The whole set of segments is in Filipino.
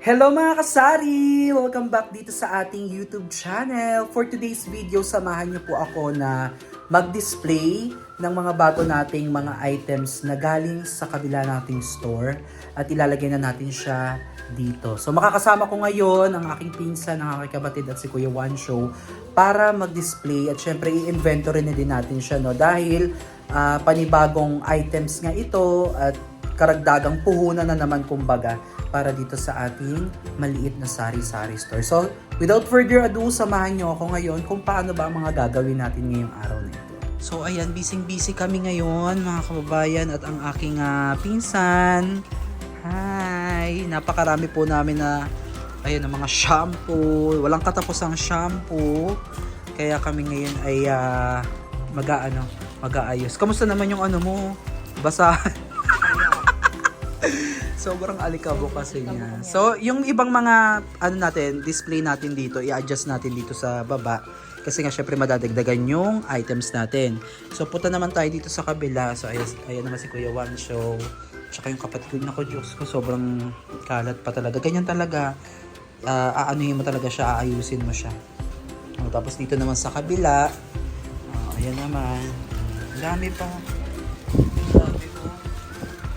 Hello mga kasari! Welcome back dito sa ating YouTube channel. For today's video, samahan niyo po ako na mag-display ng mga bago nating mga items na galing sa kabila nating store at ilalagay na natin siya dito. So makakasama ko ngayon ang aking pinsan, ang aking kapatid at si Kuya One Show para mag-display at syempre i-inventory na din natin siya, no? Dahil panibagong items nga ito at karagdagang puhunan na naman kumbaga para dito sa ating maliit na sari-sari store. So, without further ado, samahan nyo ako ngayon kung paano ba ang mga gagawin natin ngayong araw na ito. So, ayan, busy-busy kami ngayon, mga kababayan, at ang aking pinsan. Hi! Napakarami po namin na, ayan, ng mga shampoo. Walang katapusang shampoo. Kaya kami ngayon ay mag-aayos. Kamusta naman yung ano mo? Basahan? Sobrang alikabok kasi niya. So, yung ibang mga display natin dito, i-adjust natin dito sa baba. Kasi nga syempre madadagdagan yung items natin. So, punta naman tayo dito sa kabila. So, ayan naman si Kuya One Show. Tsaka yung kapatid ko. Naku, Diyos ko, sobrang kalat pa talaga. Ganyan talaga. Aanuhin mo talaga siya, aayusin mo siya. Tapos dito naman sa kabila. Ayan naman. Ang dami pa.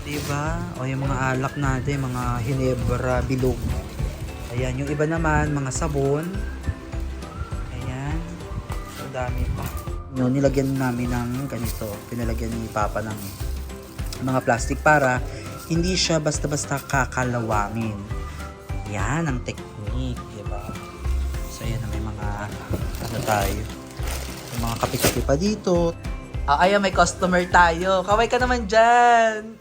Diba? O yung mga alak natin, mga hinebra, bilog. Ayan, yung iba naman, mga sabon. Ayan. So, dami pa. Yung nilagyan namin ng ganito. Pinalagyan ni Papa ng mga plastic para hindi siya basta-basta kakalawangin. Yan ang technique, diba? So, ayan na may mga tayo. May mga kape-kape pa dito. Ayan, may customer tayo. Kaway ka naman dyan.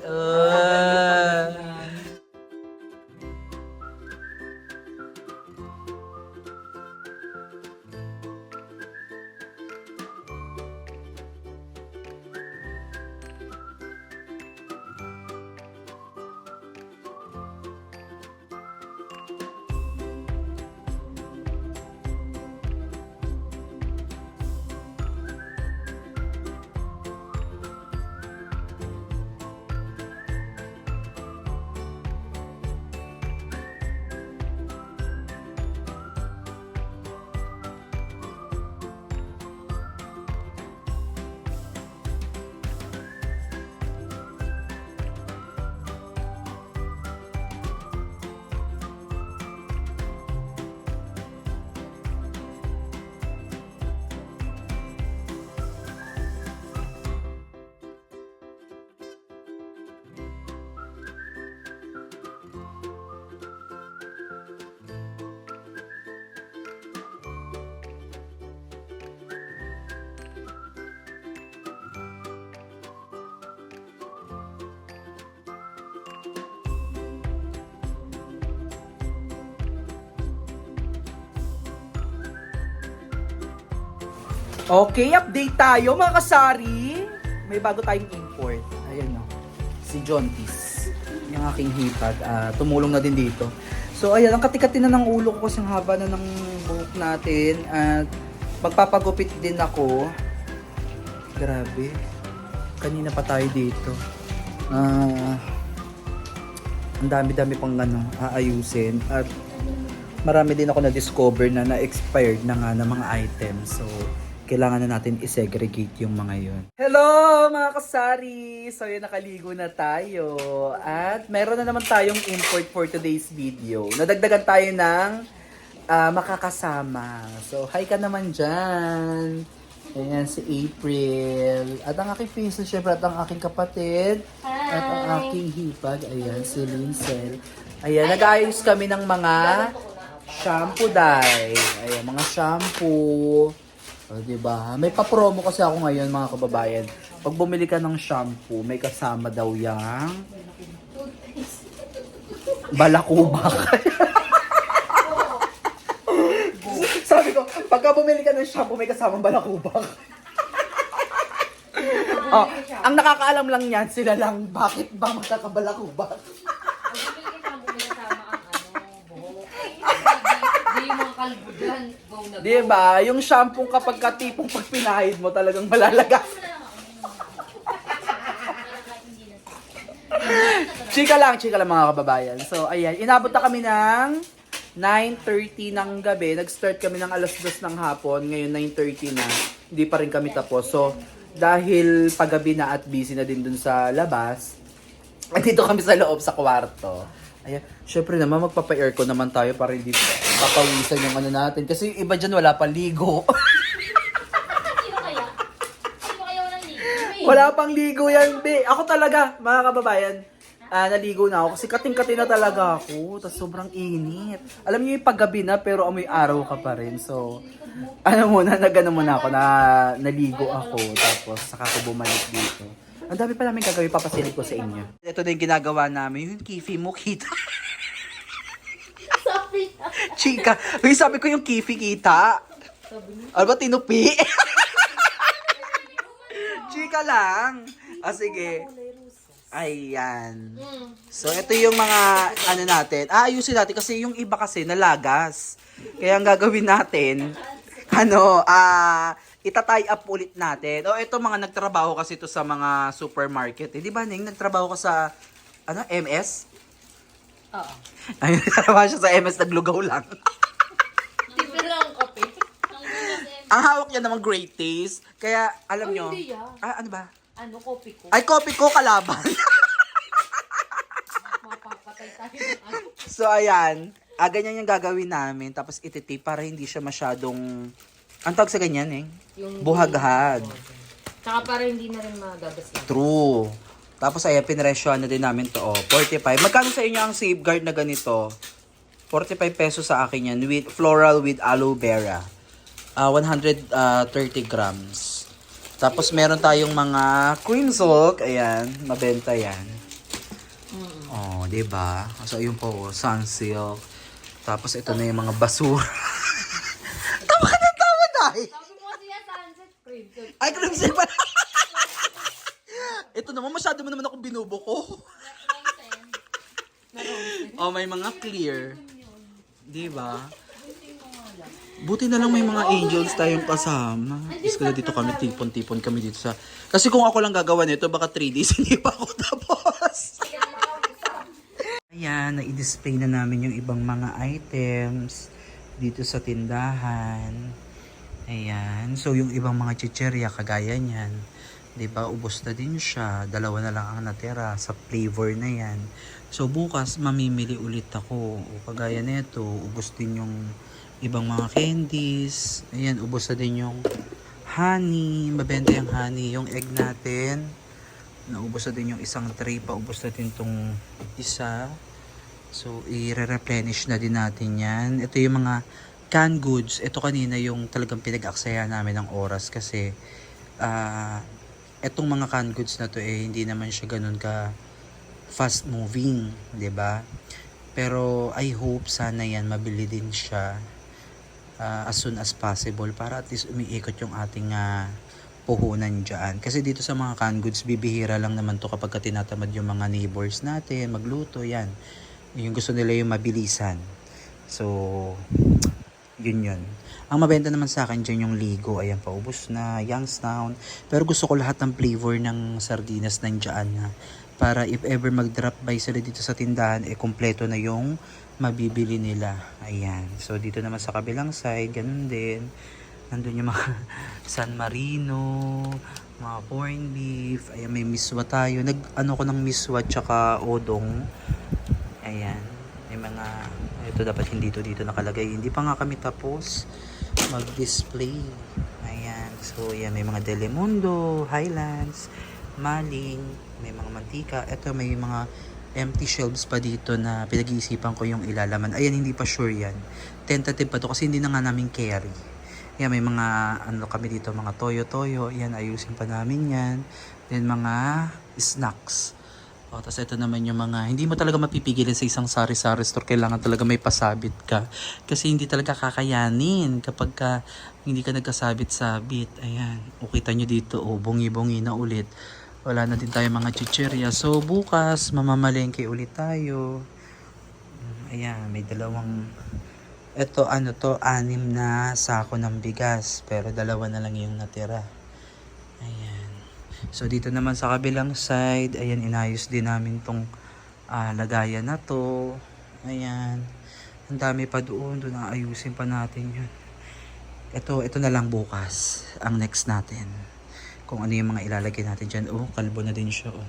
Okay, update tayo mga kasari. May bago tayong import. Ayan o. Si John Tis. Yung aking hipag. Tumulong na din dito. So ayan, ang katikati na ng ulo ko kasi ang haba na ng buhok natin. At magpapagupit din ako. Grabe. Kanina pa tayo dito. Ang dami-dami pang aayusin. At marami din ako na-discover na na-expired na nga ng mga items. So, kailangan na natin i-segregate yung mga yun. Hello mga kasari! So yun, nakaligo na tayo. At meron na naman tayong import for today's video. Nadagdagan tayo ng makakasama. So hi ka naman dyan. Ayan si April. At ang aking pinsan syempre at ang aking kapatid. Hi. At ang aking hipag. Ayan si Lincel. Ayan, nag-ayos kami ng mga shampoo dye. Ayan, mga shampoo. O, diba? May pa-promo kasi ako ngayon mga kababayan. Pag bumili ka ng shampoo, may kasama daw yang balakubak. Sabi ko, pagka bumili ka ng shampoo, may kasamang balakubak. Ang nakakaalam lang yan, sila lang, bakit ba magkakabalakubak? Diba? Yung shampoo kapag katipong pag pinahid mo talagang malalagas. Chika lang mga kababayan. So, ayan. Inabot na kami ng 9:30 ng gabi. Nag-start kami ng 2:00 ng hapon. Ngayon, 9:30 na. Hindi pa rin kami tapos. So, dahil paggabi na at busy na din dun sa labas, dito kami sa loob sa kwarto. Ayan. Syempre naman, magpapa-aircon naman tayo para hindi papawisan yung ano natin. Kasi yung iba dyan wala pa ligo. Sino kaya? Sino kaya walang ligo? Wala pang ligo yan, be. Ako talaga, mga kababayan, naligo na ako kasi kating-kati na talaga ako. Tapos sobrang init. Alam niyo yung paggabi na pero amoy araw ka pa rin. So, nagano muna ako na naligo ako. Tapos saka ako bumalik dito. Ang dami pa namin gagawin, papasilip ko sa inyo. Ito din ginagawa namin, yung kifi mo, kita. Sorry. Chika, uy, sabi ko yung kifi kita. Ano ba, tinupi? Chika lang. Sige. Ayan. So, ito yung mga, natin. Ayusin natin kasi yung iba kasi nalagas. Kaya ang gagawin natin, ita-tie up ulit natin. Ito mga nagtrabaho kasi ito sa mga supermarket. Di ba, Ning? Nagtrabaho ka sa, MS? Oo. Ayun, nagtrabaho siya sa MS, naglugaw lang. Libre lang ang kape. Ang hawak niya namang great taste. Kaya, alam nyo. Hindi yan. Ano ba? Ano, kopi ko? Ay, copy ko, kalaban. Mapapatay tayo ng ano. So, ayan. Ganyan yung gagawin namin. Tapos ititip para hindi siya masyadong... Ang tawag sa ganyan, Yung buhaghag. Tsaka para hindi na rin magagaslan. True. Tapos ayan, pinresyohan na din namin to. 45. Magkano sa inyo ang safeguard na ganito? 45 pesos sa akin yan. With floral with aloe vera. 130 grams. Tapos meron tayong mga cream silk. Ayan, mabenta yan. Diba? So, yun po, sunsilk. Tapos ito na yung mga basura. Tawa ka ng tawa, dahil. Sabi mo kasi yan, sunset cream. Ay, cream silk pa. Ito naman, masyado mo naman akong binubuko. May mga clear. Diba? Buti na lang may mga angels tayong kasama. Diyos ko na dito kami, tipon-tipon kami dito sa... Kasi kung ako lang gagawa nito, baka 3 days hindi pa ako tapos. Ayan, na-display na namin yung ibang mga items dito sa tindahan. Ayan. So, yung ibang mga chicherya, kagaya niyan. Diba, ubos na din siya. 2 na lang ang natira sa flavor na yan. So, bukas, mamimili ulit ako. O kagaya nito, ubos din yung ibang mga candies. Ayan, ubos na din yung honey. Mabenta yung honey. Yung egg natin. Naubos na din yung isang tray pa. Ubos na din tong isa. So, i-replenish na din natin yan. Ito yung mga canned goods. Ito kanina yung talagang pinag-aksaya namin ng oras. Kasi, etong mga canned goods na to hindi naman siya ganun ka fast moving. 'Di ba? Pero, I hope sana yan mabili din siya as soon as possible para at least umiikot yung ating puhunan dyan. Kasi dito sa mga canned goods, bibihira lang naman to kapag tinatamad yung mga neighbors natin, magluto, yan. Yung gusto nila yung mabilisan. So, yun. Ang mabenta naman sa akin dyan yung Ligo. Ayan, paubos na, Youngstown. Pero gusto ko lahat ng flavor ng sardinas nandiyan na. Para if ever mag-drop by sila dito sa tindahan, kompleto na yung mabibili nila. Ayan. So, dito naman sa kabilang side, ganun din. Nandun yung mga San Marino, mga corned beef. Ayan, may miswa tayo. Nag-ano ko ng miswa tsaka odong. Ayan. May mga, ito dapat hindi ito dito nakalagay. Hindi pa nga kami tapos mag-display. Ayan. So, ayan, may mga Delimundo, Highlands, Maling, may mga mantika. Ito, may mga empty shelves pa dito na pinag-iisipan ko yung ilalaman. Ayan, hindi pa sure yan. Tentative pa to kasi hindi na nga namin carry. Yan, may mga, kami dito, mga toyo-toyo. Yan, ayusin pa namin yan. Then, mga snacks. Tapos ito naman yung mga, hindi mo talaga mapipigilin sa isang sari-sari store. Kailangan talaga may pasabit ka. Kasi hindi talaga kakayanin kapag hindi ka nagkasabit-sabit. Ayan, o kita nyo dito, bungi-bungi na ulit. Wala na din tayo mga chicherya. So, bukas, mamamalengke ulit tayo. Ayan, may dalawang... Ito, 6 na sako ng bigas. Pero 2 na lang yung natira. Ayan. So, dito naman sa kabilang side, ayan, inayos din namin tong lagayan na to. Ayan. Ang dami pa doon. Doon aayusin pa natin yun. Ito na lang bukas. Ang next natin. Kung ano yung mga ilalagay natin dyan. Oh, kalbo na din siya. Oh.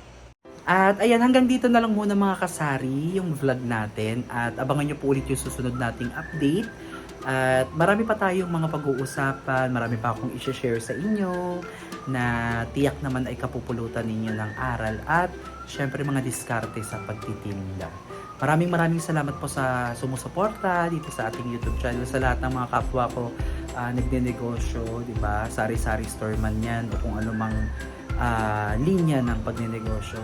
At ayan, hanggang dito na lang muna mga kasari yung vlog natin. At abangan nyo po ulit yung susunod nating update. At marami pa tayong mga pag-uusapan. Marami pa akong i-share sa inyo na tiyak naman ay kapupulutan ninyo ng aral. At syempre mga diskarte sa pagtitinda. Maraming salamat po sa sumusuporta dito sa ating YouTube channel, sa lahat ng mga kapwa ko nagnenegosyo, di ba? Sari-sari store man yan o kung ano mang linya ng pagnenegosyo.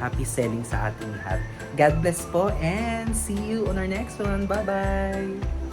Happy selling sa ating lahat. God bless po and see you on our next one. Bye-bye!